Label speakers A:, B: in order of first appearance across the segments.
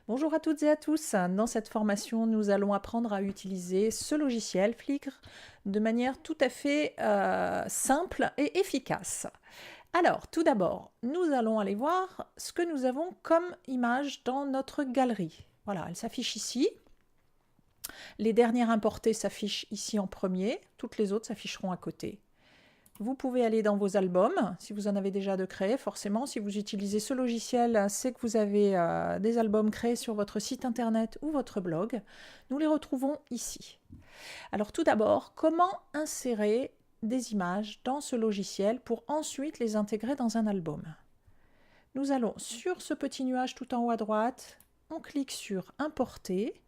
A: Bonjour à toutes et à tous. Dans cette formation, nous allons apprendre à utiliser ce logiciel Flickr de manière tout à fait simple et efficace. Alors, tout d'abord, nous allons aller voir ce que nous avons comme image dans notre galerie. Voilà, elle s'affiche ici. Les dernières importées s'affichent ici en premier, toutes les autres s'afficheront à côté. Vous pouvez aller dans vos albums, si vous en avez déjà de créés, forcément, si vous utilisez ce logiciel, c'est que vous avez des albums créés sur votre site internet ou votre blog. Nous les retrouvons ici. Alors tout d'abord, comment insérer des images dans ce logiciel pour ensuite les intégrer dans un album? Nous allons sur ce petit nuage tout en haut à droite, on clique sur Importer.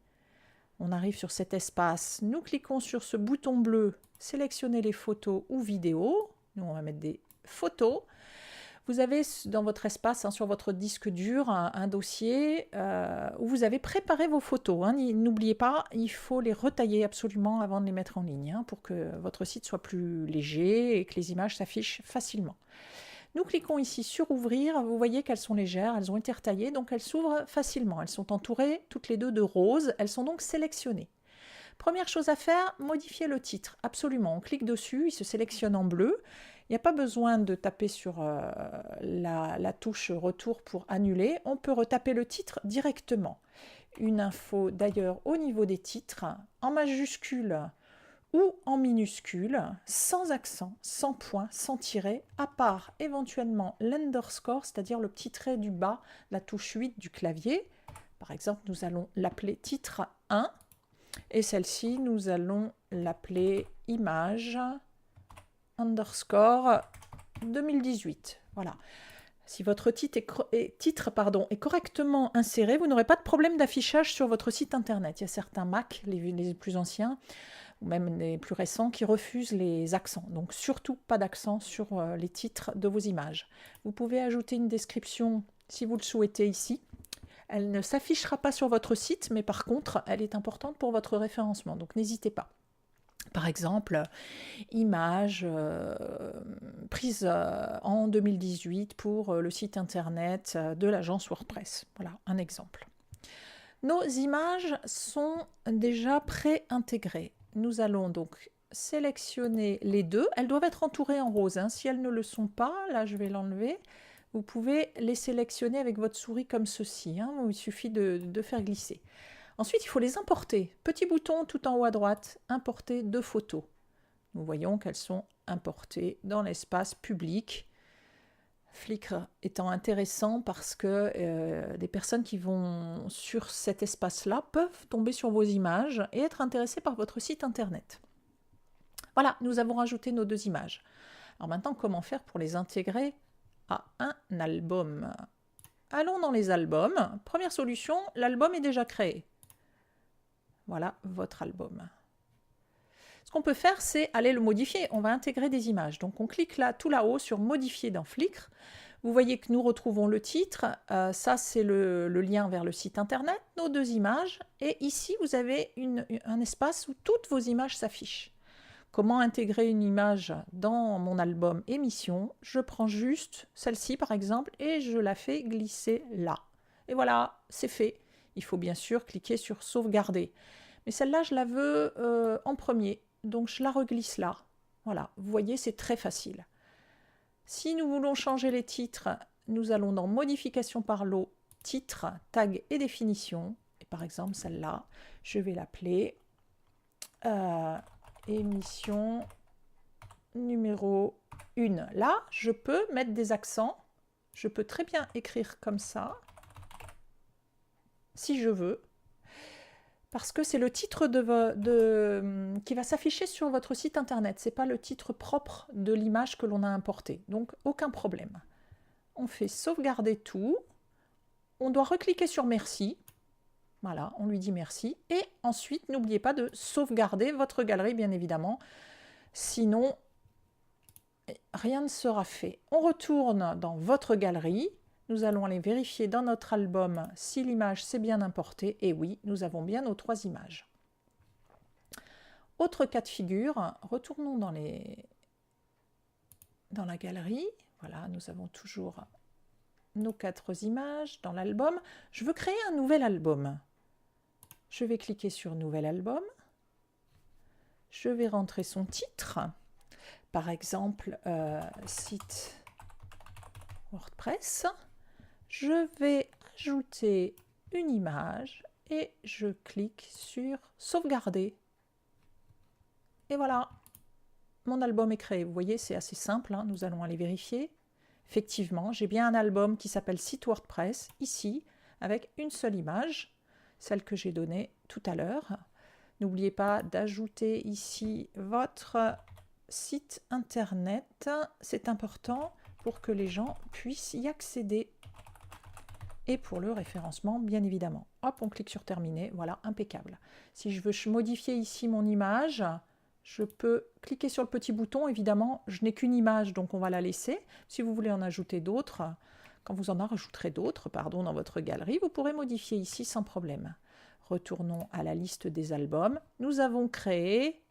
A: On arrive sur cet espace, nous cliquons sur ce bouton bleu, sélectionner les photos ou vidéos. Nous, on va mettre des photos. Vous avez dans votre espace, sur votre disque dur, un dossier où vous avez préparé vos photos. N'oubliez pas, il faut les retailler absolument avant de les mettre en ligne pour que votre site soit plus léger et que les images s'affichent facilement. Nous cliquons ici sur ouvrir, vous voyez qu'elles sont légères, elles ont été retaillées, donc elles s'ouvrent facilement. Elles sont entourées toutes les deux de rose, elles sont donc sélectionnées. Première chose à faire, modifier le titre, absolument. On clique dessus, il se sélectionne en bleu. Il n'y a pas besoin de taper sur la touche retour pour annuler, on peut retaper le titre directement. Une info d'ailleurs au niveau des titres, en majuscule ou en minuscule, sans accent, sans point, sans tiret, à part éventuellement l'underscore, c'est-à-dire le petit trait du bas, la touche 8 du clavier. Par exemple, nous allons l'appeler titre 1, et celle-ci, nous allons l'appeler image underscore 2018. Voilà. Si votre titre est correctement inséré, vous n'aurez pas de problème d'affichage sur votre site internet. Il y a certains Mac, les plus anciens, ou même les plus récents, qui refusent les accents. Donc surtout pas d'accent sur les titres de vos images. Vous pouvez ajouter une description si vous le souhaitez ici. Elle ne s'affichera pas sur votre site, mais par contre, elle est importante pour votre référencement, donc n'hésitez pas. Par exemple, image prise en 2018 pour le site internet de l'agence WordPress. Voilà un exemple. Nos images sont déjà pré-intégrées. Nous allons donc sélectionner les deux. Elles doivent être entourées en rose. Si elles ne le sont pas, là je vais l'enlever, vous pouvez les sélectionner avec votre souris comme ceci. Il suffit de faire glisser. Ensuite, il faut les importer. Petit bouton tout en haut à droite, importer deux photos. Nous voyons qu'elles sont importées dans l'espace public. Flickr étant intéressant parce que des personnes qui vont sur cet espace-là peuvent tomber sur vos images et être intéressées par votre site internet. Voilà, nous avons rajouté nos deux images. Alors maintenant, comment faire pour les intégrer à un album? Allons dans les albums. Première solution, l'album est déjà créé. Voilà votre album. Ce qu'on peut faire, c'est aller le modifier. On va intégrer des images. Donc on clique là, tout là-haut sur modifier dans Flickr. Vous voyez que nous retrouvons le titre. Ça, c'est le lien vers le site internet, nos deux images. Et ici, vous avez un espace où toutes vos images s'affichent. Comment intégrer une image dans mon album émission? Je prends juste celle-ci, par exemple, et je la fais glisser là. Et voilà, c'est fait. Il faut bien sûr cliquer sur sauvegarder. Mais celle-là, je la veux en premier. Donc, je la reglisse là. Voilà, vous voyez, c'est très facile. Si nous voulons changer les titres, nous allons dans Modification par lot, titre, tag et définition. Et par exemple, celle-là, je vais l'appeler émission numéro 1. Là, je peux mettre des accents. Je peux très bien écrire comme ça, si je veux. Parce que c'est le titre qui va s'afficher sur votre site internet. Ce n'est pas le titre propre de l'image que l'on a importée. Donc, aucun problème. On fait sauvegarder tout. On doit recliquer sur merci. Voilà, on lui dit merci. Et ensuite, n'oubliez pas de sauvegarder votre galerie, bien évidemment. Sinon, rien ne sera fait. On retourne dans votre galerie. Nous allons aller vérifier dans notre album si l'image s'est bien importée. Et oui, nous avons bien nos trois images. Autre cas de figure, retournons dans la galerie. Voilà, nous avons toujours nos 4 images dans l'album. Je veux créer un nouvel album. Je vais cliquer sur Nouvel album. Je vais rentrer son titre. Par exemple, site WordPress. Je vais ajouter une image et je clique sur Sauvegarder. Et voilà, mon album est créé. Vous voyez, c'est assez simple, hein. Nous allons aller vérifier. Effectivement, j'ai bien un album qui s'appelle Site WordPress, ici, avec une seule image, celle que j'ai donnée tout à l'heure. N'oubliez pas d'ajouter ici votre site internet. C'est important pour que les gens puissent y accéder. Et pour le référencement, bien évidemment. Hop, on clique sur Terminer. Voilà, impeccable. Si je veux modifier ici mon image, je peux cliquer sur le petit bouton. Évidemment, je n'ai qu'une image, donc on va la laisser. Si vous voulez en ajouter d'autres, quand vous en rajouterez d'autres, pardon, dans votre galerie, vous pourrez modifier ici sans problème. Retournons à la liste des albums. Nous avons créé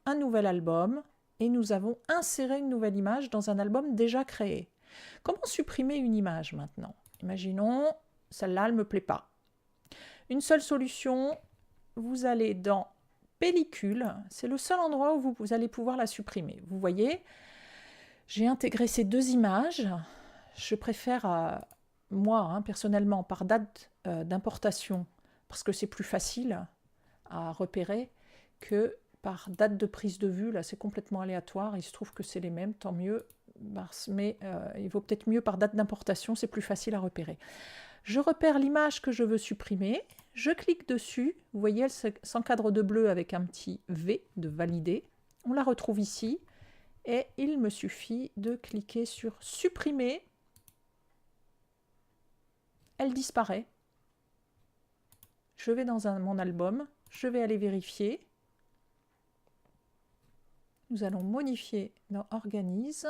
A: un nouvel album et nous avons inséré une nouvelle image dans un album déjà créé. Comment supprimer une image maintenant? Imaginons, celle-là, elle ne me plaît pas. Une seule solution, vous allez dans Pellicule, c'est le seul endroit où vous allez pouvoir la supprimer. Vous voyez, j'ai intégré ces 2 images. Je préfère, moi, personnellement, par date d'importation, parce que c'est plus facile à repérer que par date de prise de vue. Là, c'est complètement aléatoire. Il se trouve que c'est les mêmes, tant mieux. Mais il vaut peut-être mieux par date d'importation, c'est plus facile à repérer. Je repère l'image que je veux supprimer, je clique dessus, vous voyez, elle s'encadre de bleu avec un petit V de valider. On la retrouve ici et il me suffit de cliquer sur supprimer. Elle disparaît. Je vais dans mon album, je vais aller vérifier. Nous allons modifier dans Organise.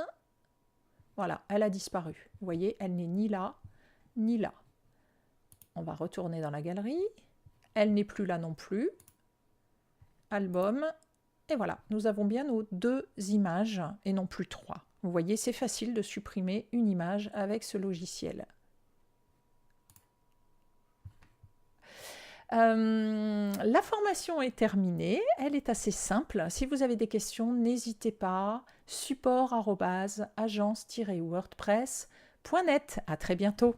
A: Voilà, elle a disparu. Vous voyez, elle n'est ni là, ni là. On va retourner dans la galerie. Elle n'est plus là non plus. Album. Et voilà, nous avons bien nos 2 images et non plus 3. Vous voyez, c'est facile de supprimer une image avec ce logiciel. La formation est terminée, elle est assez simple. Si vous avez des questions, n'hésitez pas. support@agence-wordpress.net. À très bientôt.